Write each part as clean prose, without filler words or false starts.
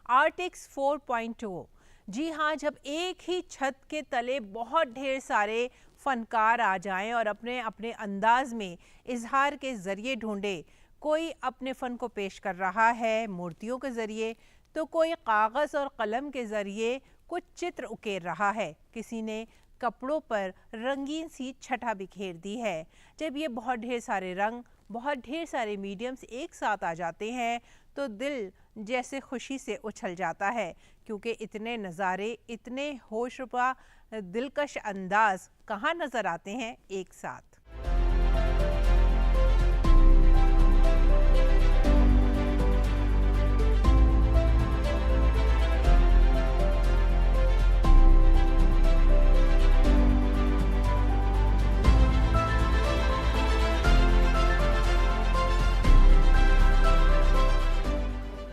आर्टिक्स 4.0। जी हाँ, जब एक ही छत के तले बहुत ढेर सारे फनकार आ जाएं और अपने अपने अंदाज में इजहार के ज़रिए ढूंढे, कोई अपने फ़न को पेश कर रहा है मूर्तियों के ज़रिए, तो कोई कागज़ और कलम के ज़रिए कुछ चित्र उकेर रहा है, किसी ने कपड़ों पर रंगीन सी छटा बिखेर दी है। जब ये बहुत ढेर सारे रंग, बहुत ढेर सारे मीडियम्स एक साथ आ जाते हैं तो दिल जैसे खुशी से उछल जाता है, क्योंकि इतने नज़ारे, इतने होशरुबा दिलकश अंदाज कहाँ नज़र आते हैं एक साथ।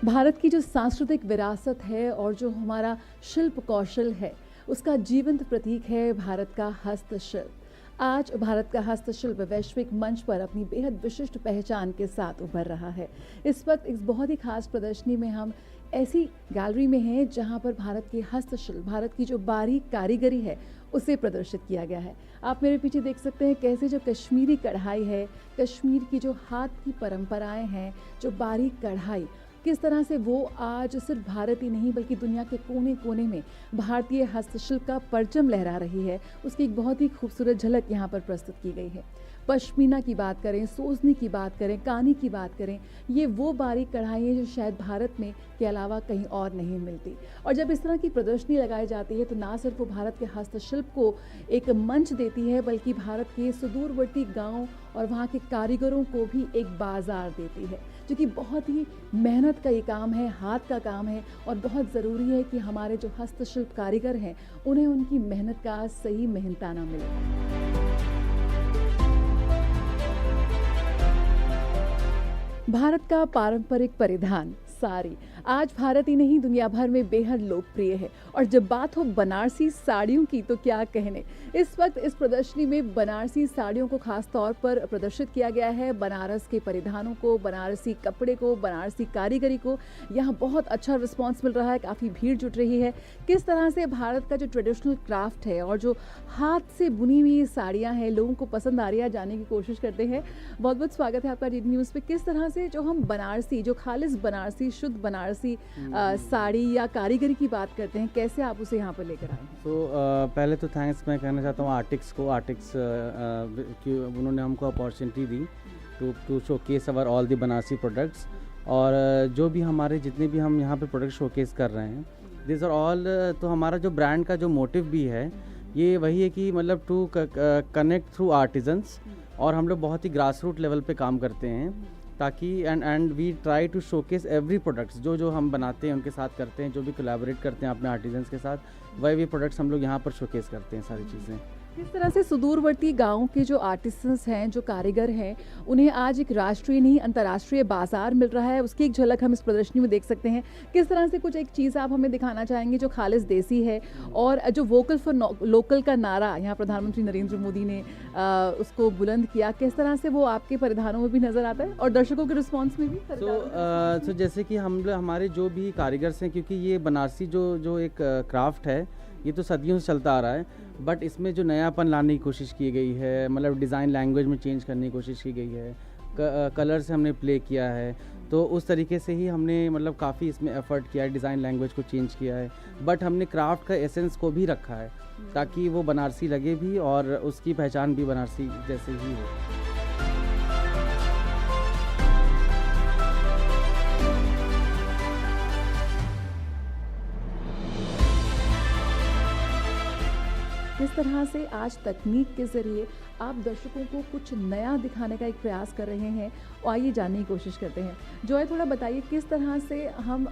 भारत की जो सांस्कृतिक विरासत है और जो हमारा शिल्प कौशल है, उसका जीवंत प्रतीक है भारत का हस्तशिल्प। आज भारत का हस्तशिल्प वैश्विक मंच पर अपनी बेहद विशिष्ट पहचान के साथ उभर रहा है। इस वक्त इस बहुत ही खास प्रदर्शनी में हम ऐसी गैलरी में हैं जहां पर भारत के हस्तशिल्प, भारत की जो बारीक कारीगरी है, उसे प्रदर्शित किया गया है। आप मेरे पीछे देख सकते हैं कैसे जो कश्मीरी कढ़ाई है, कश्मीर की जो हाथ की परंपराएं हैं, जो बारीक कढ़ाई, किस तरह से वो आज सिर्फ भारत ही नहीं बल्कि दुनिया के कोने कोने में भारतीय हस्तशिल्प का परचम लहरा रही है, उसकी एक बहुत ही खूबसूरत झलक यहाँ पर प्रस्तुत की गई है। पश्मीना की बात करें, सोजनी की बात करें, कानी की बात करें, ये वो बारीक कढ़ाई हैं जो शायद भारत में के अलावा कहीं और नहीं मिलती। और जब इस तरह की प्रदर्शनी लगाई जाती है तो ना सिर्फ वो भारत के हस्तशिल्प को एक मंच देती है, बल्कि भारत के सुदूरवर्ती गाँव और वहाँ के कारीगरों को भी एक बाजार देती है, जो कि बहुत ही मेहनत का ये काम है, हाथ का काम है और बहुत ज़रूरी है कि हमारे जो हस्तशिल्प कारीगर हैं उन्हें उनकी मेहनत का सही मेहनताना मिले। भारत का पारंपरिक परिधान साड़ी आज भारत ही नहीं दुनिया भर में बेहद लोकप्रिय है। और जब बात हो बनारसी साड़ियों की तो क्या कहने। इस वक्त इस प्रदर्शनी में बनारसी साड़ियों को खास तौर पर प्रदर्शित किया गया है। बनारस के परिधानों को, बनारसी कपड़े को, बनारसी कारीगरी को यहाँ बहुत अच्छा रिस्पांस मिल रहा है, काफ़ी भीड़ जुट रही है। किस तरह से भारत का जो ट्रेडिशनल क्राफ्ट है और जो हाथ से बुनी हुई साड़ियाँ हैं लोगों को पसंद आ रही है, जानने की कोशिश करते हैं। बहुत बहुत स्वागत है आपका डीडी न्यूज़ पे। किस तरह से जो हम बनारसी, जो खालिस बनारसी, शुद्ध बनारसी साड़ी या कारीगरी की बात करते हैं, कैसे आप उसे यहाँ पर लेकर आए हैं? तो पहले तो थैंक्स मैं कहना चाहता हूँ आर्टिक्स को। आर्टिक्स कि उन्होंने हमको अपॉर्चुनिटी दी to showcase our all the Banarasi products. और जो भी हमारे जितने भी हम यहाँ पे प्रोडक्ट शोकेस कर रहे हैं, दिस आर ऑल, तो हमारा जो ब्रांड का जो मोटिव भी है ये वही है कि मतलब टू कनेक्ट थ्रू आर्टिजन्स। और हम लोग बहुत ही ग्रास रूट लेवल पे काम करते हैं ताकि and we try to showcase every products जो हम बनाते हैं उनके साथ करते हैं, जो भी कोलैबोरेट करते हैं अपने आर्टिजन्स के साथ, वही प्रोडक्ट्स हम लोग यहाँ पर शोकेस करते हैं सारी चीज़ें। किस तरह से सुदूरवर्ती गांवों के जो आर्टिसंस हैं, जो कारीगर हैं, उन्हें आज एक राष्ट्रीय नहीं अंतर्राष्ट्रीय बाजार मिल रहा है, उसकी एक झलक हम इस प्रदर्शनी में देख सकते हैं। किस तरह से कुछ एक चीज़ आप हमें दिखाना चाहेंगे जो खालिस देसी है और जो वोकल फॉर लोकल का नारा यहाँ प्रधानमंत्री नरेंद्र मोदी ने उसको बुलंद किया, किस तरह से वो आपके परिधानों में भी नज़र आता है और दर्शकों के रिस्पॉन्स में भी? तो जैसे कि हमारे जो भी कारीगर्स हैं, क्योंकि ये बनारसी जो एक क्राफ्ट है ये तो सदियों से चलता आ रहा है, बट इसमें जो नयापन लाने की कोशिश की गई है, मतलब डिज़ाइन लैंग्वेज में चेंज करने की कोशिश की गई है, कलर से हमने प्ले किया है, तो उस तरीके से ही हमने मतलब काफ़ी इसमें एफर्ट किया है, डिज़ाइन लैंग्वेज को चेंज किया है, बट हमने क्राफ्ट का एसेंस को भी रखा है ताकि वो बनारसी लगे भी और उसकी पहचान भी बनारसी जैसे ही हो। किस तरह से आज तकनीक के ज़रिए आप दर्शकों को कुछ नया दिखाने का एक प्रयास कर रहे हैं, और आइए जानने की कोशिश करते हैं। जॉय, थोड़ा बताइए किस तरह से हम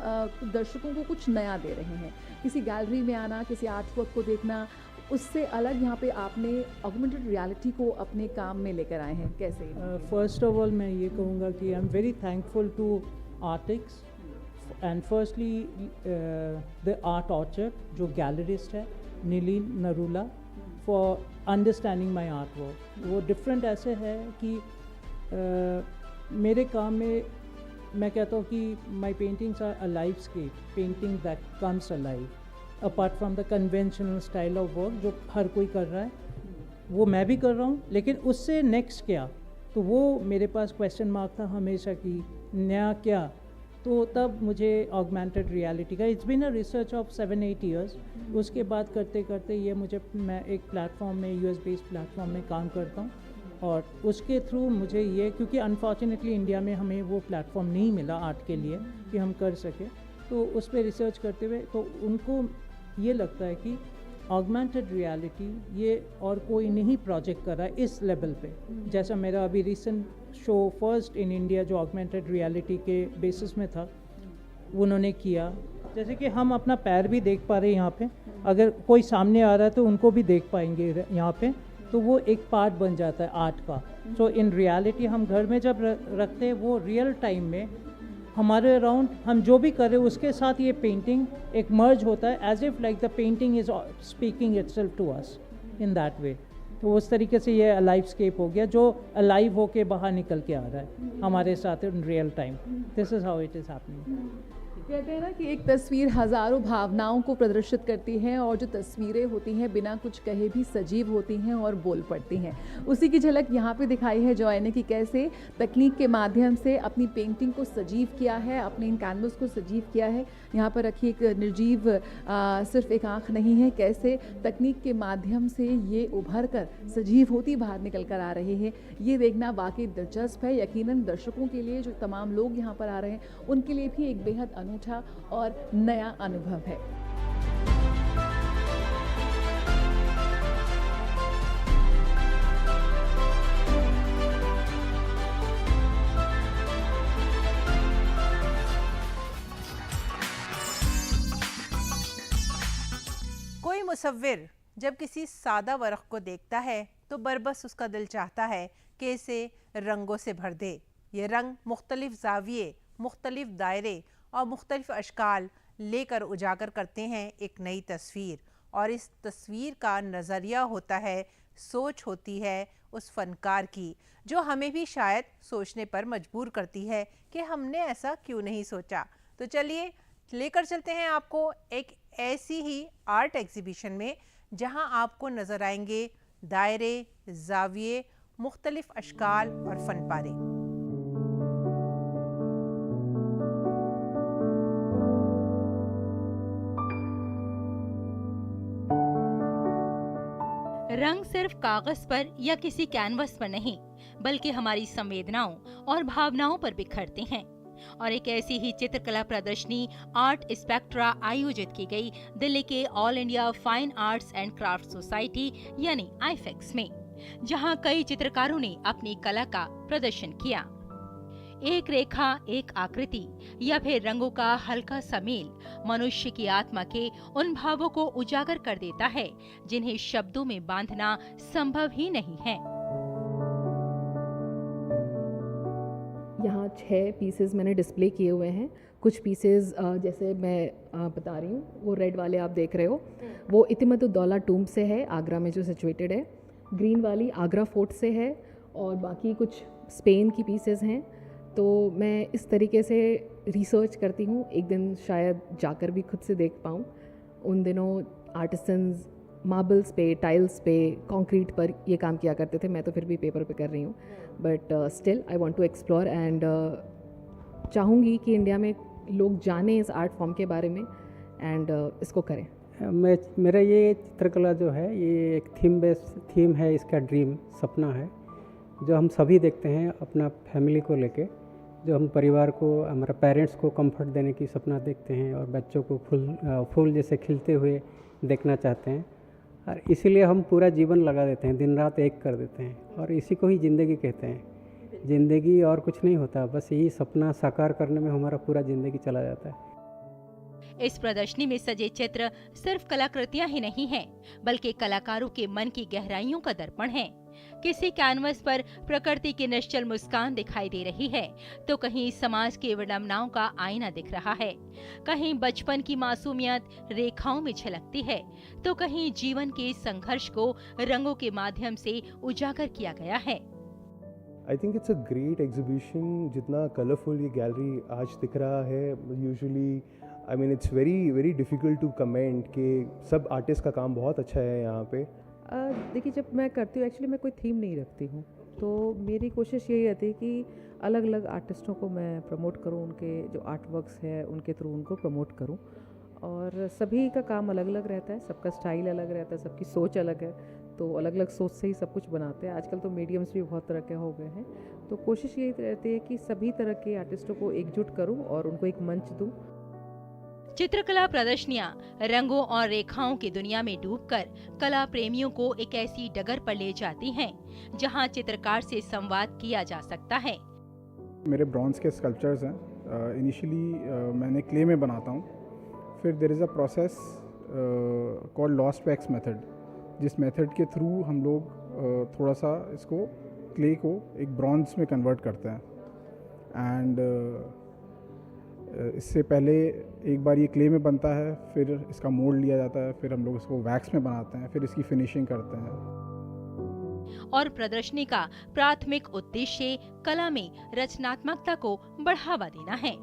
दर्शकों को कुछ नया दे रहे हैं। किसी गैलरी में आना, किसी आर्ट वर्क को देखना, उससे अलग यहाँ पे आपने ऑगमेंटेड रियलिटी को अपने काम में लेकर आए हैं, कैसे? फर्स्ट ऑफ ऑल मैं ये कहूँगा कि I am very thankful to Artix and firstly the art orchard जो गैलरिस्ट है Neelin Narula for understanding my art work. वो डिफरेंट ऐसे है कि मेरे काम में मैं कहता हूँ कि my paintings are a lifescape, painting that comes alive, apart from the conventional style of work जो हर कोई कर रहा है, वो मैं भी कर रहा हूँ, लेकिन उससे नेक्स्ट क्या, तो वो मेरे पास क्वेश्चन मार्क था हमेशा कि नया क्या। तो तब मुझे ऑगमेंटेड रियलिटी का, it's been a research of 7-8 years. उसके बाद करते करते ये मैं एक प्लेटफॉर्म में, यूएस बेस्ड प्लेटफॉर्म में काम करता हूँ, और उसके थ्रू मुझे ये, क्योंकि अनफॉर्चुनेटली इंडिया में हमें वो प्लेटफॉर्म नहीं मिला आर्ट के लिए कि हम कर सके, तो उस पर रिसर्च करते हुए तो उनको ये लगता है कि ऑगमेंटेड रियलिटी ये और कोई नहीं प्रोजेक्ट कर रहा है इस लेवल पे। जैसा मेरा अभी recent show first in India जो ऑगमेंटेड रियलिटी के बेसिस में था, उन्होंने किया। जैसे कि हम अपना पैर भी देख पा रहे हैं यहाँ पे, अगर कोई सामने आ रहा है तो उनको भी देख पाएंगे यहाँ पे, तो वो एक पार्ट बन जाता है आर्ट का। सो इन रियलिटी हम घर में जब रखते हैं, वो रियल टाइम में हमारे अराउंड हम जो भी कर रहे हैं उसके साथ ये पेंटिंग एक मर्ज होता है, as if like the painting is speaking itself to us in that way. तो उस तरीके से ये लाइफस्केप हो गया जो अलाइव होके बाहर निकल के आ रहा है हमारे साथ in real time. This is how it is happening. कहते हैं ना कि एक तस्वीर हज़ारों भावनाओं को प्रदर्शित करती है, और जो तस्वीरें होती हैं बिना कुछ कहे भी सजीव होती हैं और बोल पड़ती हैं। उसी की झलक यहाँ पे दिखाई है जॉय ने कि कैसे तकनीक के माध्यम से अपनी पेंटिंग को सजीव किया है, अपने इन कैनवस को सजीव किया है। यहाँ पर रखी एक निर्जीव सिर्फ एक आँख नहीं है, कैसे तकनीक के माध्यम से ये उभर कर सजीव होती बाहर निकल कर आ रही है। ये देखना वाकई दिलचस्प है। यकीनन दर्शकों के लिए, जो तमाम लोग यहाँ पर आ रहे हैं, उनके लिए भी एक बेहद अनूठा और नया अनुभव है। कोई मुसव्विर जब किसी सादा वर्क को देखता है तो बरबस उसका दिल चाहता है कि इसे रंगों से भर दे। ये रंग मुख्तलिफ जाविये, मुख्तलिफ दायरे और मुख्तलिफ अशकाल लेकर उजागर करते हैं एक नई तस्वीर, और इस तस्वीर का नज़रिया होता है, सोच होती है उस फनकार की, जो हमें भी शायद सोचने पर मजबूर करती है कि हमने ऐसा क्यों नहीं सोचा। तो चलिए लेकर चलते हैं आपको एक ऐसी ही आर्ट एग्जीबिशन में जहां आपको नज़र आएंगे दायरे, जाविये, मुख्तलिफ अशकाल और फनपारे। रंग सिर्फ कागज पर या किसी कैनवस पर नहीं, बल्कि हमारी संवेदनाओं और भावनाओं पर बिखरते हैं। और एक ऐसी ही चित्रकला प्रदर्शनी आर्ट स्पेक्ट्रा आयोजित की गई दिल्ली के all India fine arts and craft society यानी आईफेक्स में, जहां कई चित्रकारों ने अपनी कला का प्रदर्शन किया। एक रेखा, एक आकृति या फिर रंगों का हल्का सा मेल मनुष्य की आत्मा के उन भावों को उजागर कर देता है जिन्हें शब्दों में बांधना संभव ही नहीं है। यहाँ 6 पीसेस मैंने डिस्प्ले किए हुए हैं। कुछ पीसेस जैसे मैं बता रही हूँ, वो रेड वाले आप देख रहे हो, वो इतिमत-उद-दौला टूम्ब से है, आगरा में जो सिचुएटेड है। ग्रीन वाली आगरा फोर्ट से है, और बाकी कुछ स्पेन की पीसेस हैं। तो मैं इस तरीके से रिसर्च करती हूँ, एक दिन शायद जाकर भी खुद से देख पाऊँ। उन दिनों आर्टिसंस मार्बल्स पे, टाइल्स पे, कंक्रीट पर ये काम किया करते थे। मैं तो फिर भी पेपर पे कर रही हूँ, but still I want to explore and चाहूँगी कि इंडिया में लोग जानें इस आर्ट फॉर्म के बारे में एंड इसको करें। मेरा ये चित्रकला जो है, ये एक थीम है, इसका ड्रीम, सपना है, जो हम सभी देखते हैं अपना फैमिली को लेके, जो हम परिवार को, हमारे पेरेंट्स को कंफर्ट देने की सपना देखते हैं, और बच्चों को फूल जैसे खिलते हुए देखना चाहते हैं, और इसीलिए हम पूरा जीवन लगा देते हैं, दिन रात एक कर देते हैं, और इसी को ही ज़िंदगी कहते हैं। ज़िंदगी और कुछ नहीं होता, बस यही सपना साकार करने में हमारा पूरा ज़िंदगी चला जाता है। इस प्रदर्शनी में सजे चित्र सिर्फ कलाकृतियां ही नहीं हैं, बल्कि कलाकारों के मन की गहराइयों का दर्पण है। किसी कैनवस पर प्रकृति की निश्चल मुस्कान दिखाई दे रही है, तो कहीं समाज की विडंबनाओं का आईना दिख रहा है, कहीं बचपन की मासूमियत रेखाओं में झलकती है, तो कहीं जीवन के संघर्ष को रंगों के माध्यम से उजागर किया गया है। I think it's a great exhibition. जितना कलरफुल ये गैलरी आज दिख रहा है, usually I mean it's very very difficult to comment कि सब आर्टिस्ट का काम बहुत अच्छा है यहाँ पे. देखिए, जब मैं करती हूँ एक्चुअली मैं कोई थीम नहीं रखती हूँ, तो मेरी कोशिश यही रहती है कि अलग अलग आर्टिस्टों को मैं प्रमोट करूँ, उनके जो आर्ट वर्क्स है उनके थ्रू उनको प्रमोट करूँ. और सभी का काम अलग अलग रहता है, सबका स्टाइल अलग रहता है, सबकी सोच अलग है, तो अलग अलग सोच से ही सब कुछ बनाते हैं. आजकल तो मीडियम्स भी बहुत तरह के हो गए हैं, तो कोशिश यही रहती है कि सभी तरह के आर्टिस्टों को एकजुट करूँ और उनको एक मंच दूँ. चित्रकला प्रदर्शनियां रंगों और रेखाओं की दुनिया में डूबकर कला प्रेमियों को एक ऐसी डगर पर ले जाती हैं जहां चित्रकार से संवाद किया जा सकता है. मेरे ब्रॉन्ज के स्कल्पचर्स हैं. इनिशियली मैंने क्ले में बनाता हूँ, फिर there is a process called lost wax method, जिस मेथड के थ्रू हम लोग थोड़ा सा इसको क्ले को एक ब्रॉन्ज में कन्वर्ट करते हैं. एंड इससे पहले एक बार ये क्ले में बनता है, फिर इसका मोल्ड लिया जाता है, फिर हम लोग इसको वैक्स में बनाते हैं, फिर इसकी फिनिशिंग करते हैं. और प्रदर्शनी का प्राथमिक उद्देश्य कला में रचनात्मकता को बढ़ावा देना है.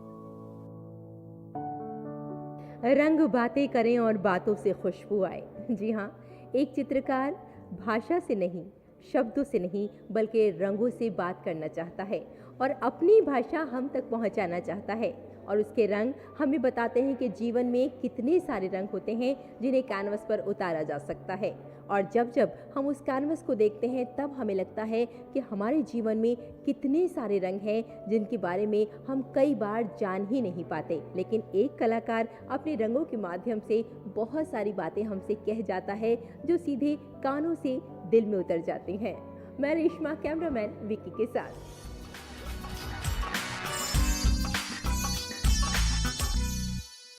रंग बातें करें और बातों से खुशबू आए. जी हाँ, एक चित्रकार भाषा से नहीं, शब्दों से नहीं, बल्कि रंगों से बात करना चाहता है और अपनी भाषा हम तक पहुंचाना चाहता है. और उसके रंग हमें बताते हैं कि जीवन में कितने सारे रंग होते हैं जिन्हें कैनवस पर उतारा जा सकता है. और जब जब हम उस कैनवस को देखते हैं तब हमें लगता है कि हमारे जीवन में कितने सारे रंग हैं जिनके बारे में हम कई बार जान ही नहीं पाते, लेकिन एक कलाकार अपने रंगों के माध्यम से बहुत सारी बातें हमसे कह जाता है जो सीधे कानों से दिल में उतर जाती हैं. मैं रेशमा, कैमरामैन विक्की के साथ.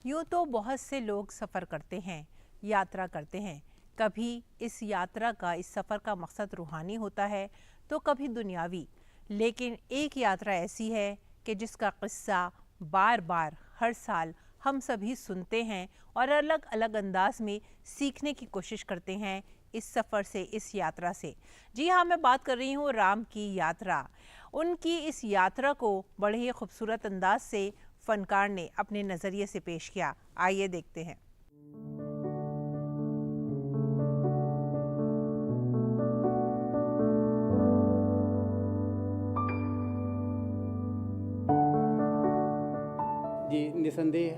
यूँ तो बहुत से लोग सफ़र करते हैं, यात्रा करते हैं. कभी इस यात्रा का, इस सफ़र का मकसद रूहानी होता है तो कभी दुनियावी. लेकिन एक यात्रा ऐसी है कि जिसका क़िस्सा बार बार हर साल हम सभी सुनते हैं और अलग अलग अंदाज में सीखने की कोशिश करते हैं इस सफ़र से, इस यात्रा से. जी हाँ, मैं बात कर रही हूँ राम की यात्रा. उनकी इस यात्रा को बड़े ही खूबसूरत अंदाज से फनकार ने अपने नज़रिए से पेश किया. आइए देखते हैं. जी, निसंदेह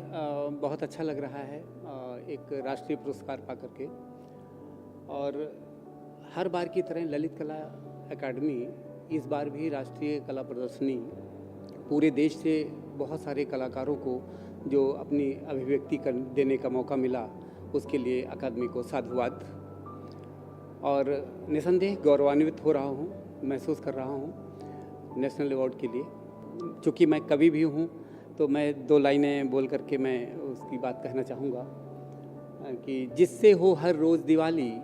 बहुत अच्छा लग रहा है एक राष्ट्रीय पुरस्कार पा करके. और हर बार की तरह ललित कला अकादमी इस बार भी राष्ट्रीय कला प्रदर्शनी पूरे देश से बहुत सारे कलाकारों को जो अपनी अभिव्यक्ति देने का मौका मिला, उसके लिए अकादमी को साधुवाद. और निसंदेह गौरवान्वित हो रहा हूँ, महसूस कर रहा हूँ नेशनल अवार्ड के लिए. चूँकि मैं कवि भी हूँ तो मैं 2 लाइनें बोल करके मैं उसकी बात कहना चाहूँगा कि जिससे हो हर रोज़ दिवाली,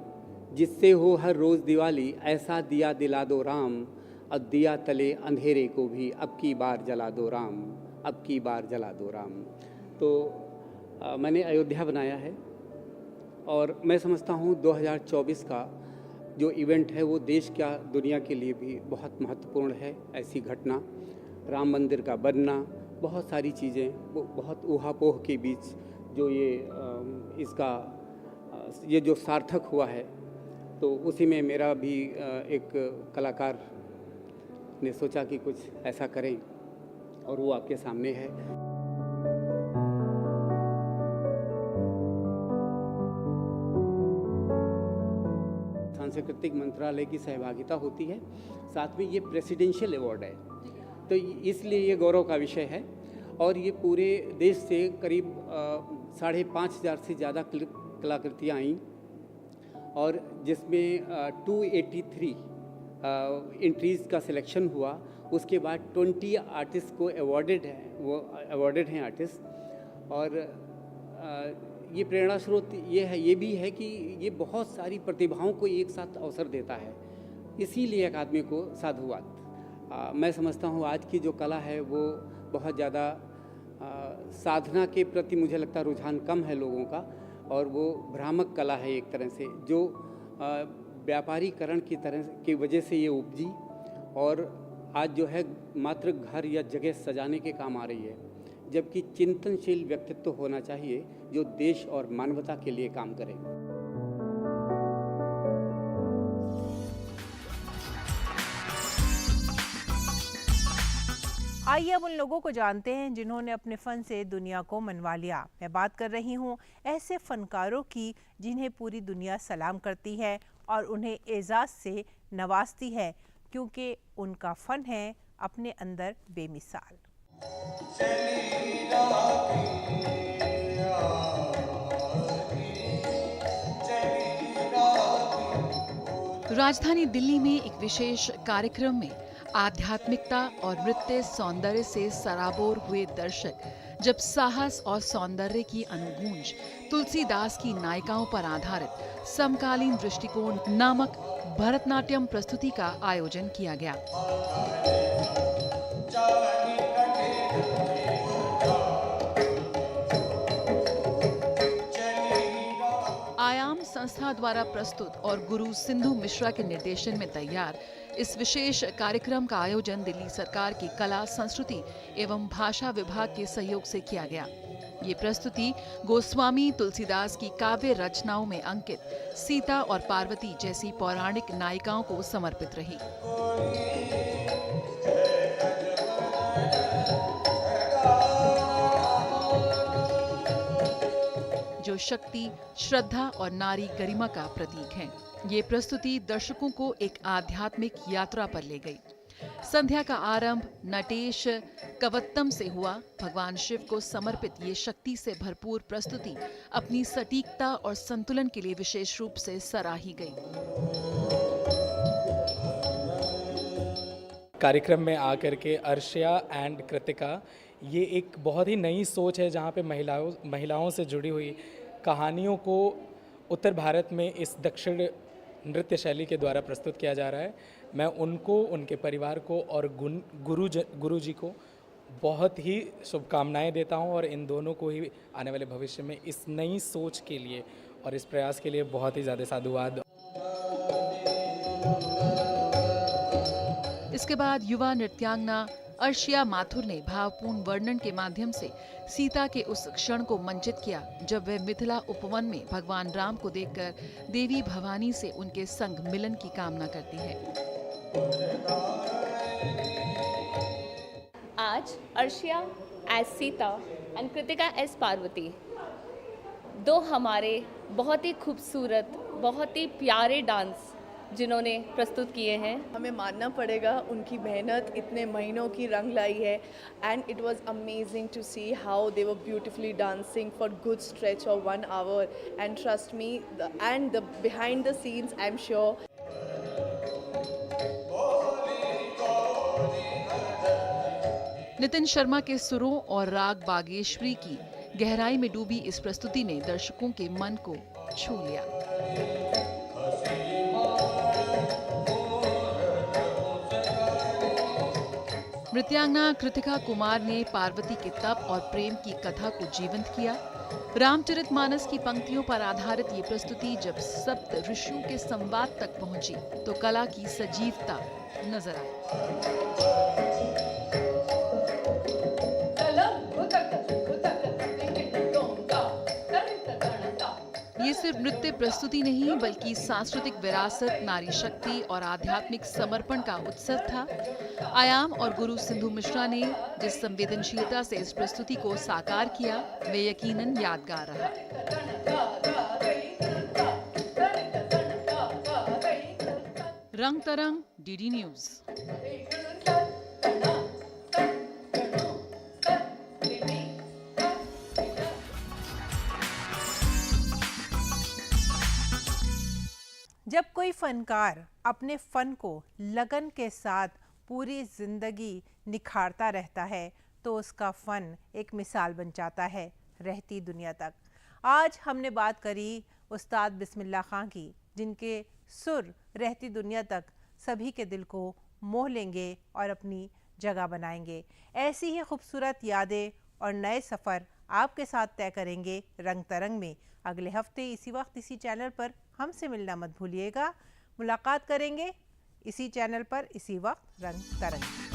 जिससे हो हर रोज़ दिवाली, ऐसा दिया दिला दो राम, और दिया तले अंधेरे को भी अब की बार जला दो राम, अब की बार जला दो राम. तो मैंने अयोध्या बनाया है और मैं समझता हूँ 2024 का जो इवेंट है वो देश क्या दुनिया के लिए भी बहुत महत्वपूर्ण है. ऐसी घटना, राम मंदिर का बनना, बहुत सारी चीज़ें, वो बहुत ऊहापोह के बीच जो ये जो सार्थक हुआ है, तो उसी में मेरा भी एक कलाकार ने सोचा कि कुछ ऐसा करें और वो आपके सामने है. सांस्कृतिक मंत्रालय की सहभागिता होती है, साथ में ये प्रेसिडेंशियल अवार्ड है, तो इसलिए ये गौरव का विषय है. और ये पूरे देश से करीब 5,500 से ज़्यादा कलाकृतियाँ आईं और जिसमें 283 एंट्रीज़ का सिलेक्शन हुआ. उसके बाद 20 आर्टिस्ट को अवॉर्डेड हैं आर्टिस्ट. और ये प्रेरणा स्रोत ये भी है कि ये बहुत सारी प्रतिभाओं को एक साथ अवसर देता है, इसीलिए अकादमी को साधुवाद. मैं समझता हूँ आज की जो कला है वो बहुत ज़्यादा साधना के प्रति मुझे लगता है रुझान कम है लोगों का, और वो भ्रामक कला है एक तरह से, जो व्यापारीकरण की वजह से ये उपजी. और आज जो है मात्र घर या जगह सजाने के काम आ रही है, जबकि चिंतनशील व्यक्तित्व होना चाहिए जो देश और मानवता के लिए काम करे। आइए अब उन लोगों को जानते हैं जिन्होंने अपने फ़न से दुनिया को मनवा लिया। मैं बात कर रही हूँ ऐसे फ़नकारों की जिन्हें पूरी दुनिया सलाम करती है और उन्हें एजाज़ से नवाजती है, क्योंकि उनका फ़न है अपने अंदर बेमिसाल। राजधानी दिल्ली में एक विशेष कार्यक्रम में आध्यात्मिकता और नृत्य सौंदर्य से सराबोर हुए दर्शक जब साहस और सौंदर्य की अनुगूंज तुलसीदास की नायिकाओं पर आधारित समकालीन दृष्टिकोण नामक भरतनाट्यम प्रस्तुति का आयोजन किया गया। आयाम संस्था द्वारा प्रस्तुत और गुरु सिंधु मिश्रा के निर्देशन में तैयार इस विशेष कार्यक्रम का आयोजन दिल्ली सरकार की कला, संस्कृति एवं भाषा विभाग के सहयोग से किया गया। ये प्रस्तुति गोस्वामी तुलसीदास की काव्य रचनाओं में अंकित सीता और पार्वती जैसी पौराणिक नायिकाओं को समर्पित रही। जो शक्ति, श्रद्धा और नारी गरिमा का प्रतीक है। ये प्रस्तुति दर्शकों को एक आध्यात्मिक यात्रा पर ले गई। संध्या का आरंभ नटेश कवत्तम से हुआ। भगवान शिव को समर्पित ये शक्ति से भरपूर प्रस्तुति अपनी सटीकता और संतुलन के लिए विशेष रूप से सराही गई। कार्यक्रम में आकर के अर्शिया एंड कृतिका, ये एक बहुत ही नई सोच है जहाँ पे महिलाओं से जुड़ी हुई कहानियों को उत्तर भारत में इस दक्षिण नृत्य शैली के द्वारा प्रस्तुत किया जा रहा है। मैं उनको, उनके परिवार को और गुरु जी को बहुत ही शुभकामनाएं देता हूं और इन दोनों को ही आने वाले भविष्य में इस नई सोच के लिए और इस प्रयास के लिए बहुत ही ज़्यादा साधुवाद। इसके बाद युवा नृत्यांगना अर्शिया माथुर ने भावपूर्ण वर्णन के माध्यम से सीता के उस क्षण को मंचित किया जब वे मिथिला उपवन में भगवान राम को देखकर देवी भवानी से उनके संग मिलन की कामना करती है। आज Arshia as Sita and Kritika as Parvati, दो हमारे बहुत ही खूबसूरत, बहुत ही प्यारे डांस जिन्होंने प्रस्तुत किए हैं। हमें मानना पड़ेगा उनकी मेहनत इतने महीनों की रंग लाई है and it was amazing to see how they were beautifully dancing for good stretch of 1 hour and trust me and the behind the scenes I am sure. Nitin Sharma के सुरों और राग बागेश्वरी की गहराई में डूबी इस प्रस्तुति ने दर्शकों के मन को छू लिया। नृत्यांगना कृतिका कुमार ने पार्वती के तप और प्रेम की कथा को जीवंत किया। रामचरितमानस की पंक्तियों पर आधारित ये प्रस्तुति जब सप्त ऋषियों के संवाद तक पहुंची तो कला की सजीवता नजर आई। ये सिर्फ नृत्य प्रस्तुति नहीं बल्कि सांस्कृतिक विरासत, नारी शक्ति और आध्यात्मिक समर्पण का उत्सव था। आयाम और गुरु सिंधु मिश्रा ने जिस संवेदनशीलता से इस प्रस्तुति को साकार किया वे यकीनन यादगार रहा। रंग तरंग, डीडी न्यूज़। जब कोई फनकार अपने फ़न को लगन के साथ पूरी ज़िंदगी निखारता रहता है तो उसका फ़न एक मिसाल बन जाता है रहती दुनिया तक। आज हमने बात करी उस्ताद बिस्मिल्लाह खां की, जिनके सुर रहती दुनिया तक सभी के दिल को मोह लेंगे और अपनी जगह बनाएंगे। ऐसी ही खूबसूरत यादें और नए सफ़र आपके साथ तय करेंगे रंग तरंग में। अगले हफ्ते इसी वक्त इसी चैनल पर हमसे मिलना मत भूलिएगा। मुलाकात करेंगे इसी चैनल पर इसी वक्त रंग तरंग।